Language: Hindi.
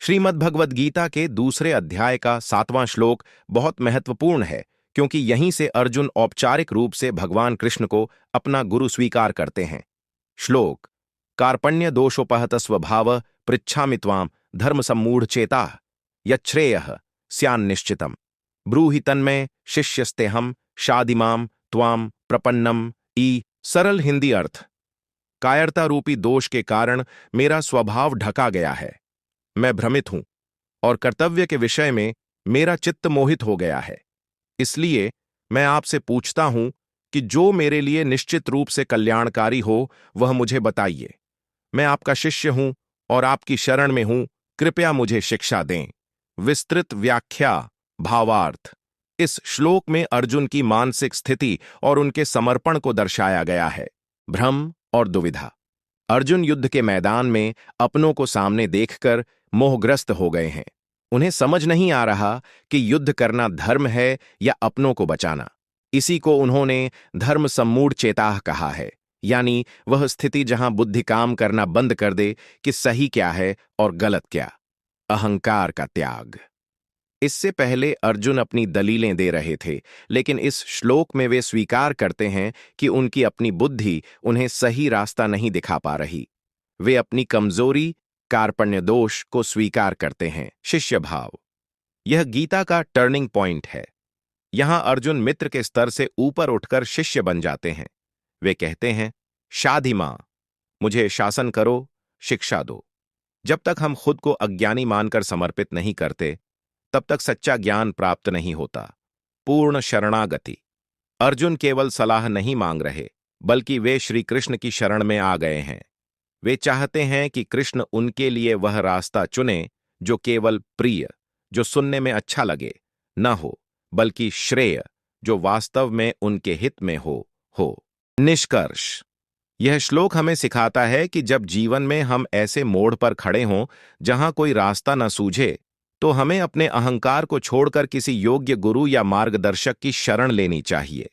श्रीमद् भगवद गीता के दूसरे अध्याय का 7वां श्लोक बहुत महत्वपूर्ण है, क्योंकि यहीं से अर्जुन औपचारिक रूप से भगवान कृष्ण को अपना गुरु स्वीकार करते हैं। श्लोक: कार्पण्य दोषोपहत स्वभाव पृच्छामि त्वाम धर्म सम्मूढ़ चेता यच्छ्रेयः स्यान्निश्चितम् ब्रूहि तन्मय शिष्यस्तेहम शादिमाम त्वाम प्रपन्नम ई। सरल हिंदी अर्थ: कायरता रूपी दोष के कारण मेरा स्वभाव ढका गया है, मैं भ्रमित हूं और कर्तव्य के विषय में मेरा चित्त मोहित हो गया है। इसलिए मैं आपसे पूछता हूं कि जो मेरे लिए निश्चित रूप से कल्याणकारी हो वह मुझे बताइए। मैं आपका शिष्य हूं और आपकी शरण में हूं, कृपया मुझे शिक्षा दें। विस्तृत व्याख्या भावार्थ: इस श्लोक में अर्जुन की मानसिक स्थिति और उनके समर्पण को दर्शाया गया है। भ्रम और दुविधा: अर्जुन युद्ध के मैदान में अपनों को सामने देखकर मोहग्रस्त हो गए हैं। उन्हें समझ नहीं आ रहा कि युद्ध करना धर्म है या अपनों को बचाना। इसी को उन्होंने धर्म सम्मूढ़ चेताह कहा है, यानी वह स्थिति जहां बुद्धि काम करना बंद कर दे कि सही क्या है और गलत क्या। अहंकार का त्याग: इससे पहले अर्जुन अपनी दलीलें दे रहे थे, लेकिन इस श्लोक में वे स्वीकार करते हैं कि उनकी अपनी बुद्धि उन्हें सही रास्ता नहीं दिखा पा रही। वे अपनी कमजोरी कार्पण्य दोष को स्वीकार करते हैं। शिष्य भाव: यह गीता का टर्निंग पॉइंट है। यहां अर्जुन मित्र के स्तर से ऊपर उठकर शिष्य बन जाते हैं। वे कहते हैं, शाधि मां, मुझे शासन करो, शिक्षा दो। जब तक हम खुद को अज्ञानी मानकर समर्पित नहीं करते, तब तक सच्चा ज्ञान प्राप्त नहीं होता। पूर्ण शरणागति: अर्जुन केवल सलाह नहीं मांग रहे, बल्कि वे श्री कृष्ण की शरण में आ गए हैं। वे चाहते हैं कि कृष्ण उनके लिए वह रास्ता चुने जो केवल प्रिय, जो सुनने में अच्छा लगे, न हो, बल्कि श्रेय, जो वास्तव में उनके हित में हो। निष्कर्ष: यह श्लोक हमें सिखाता है कि जब जीवन में हम ऐसे मोड़ पर खड़े हों जहां कोई रास्ता न सूझे, तो हमें अपने अहंकार को छोड़कर किसी योग्य गुरु या मार्गदर्शक की शरण लेनी चाहिए।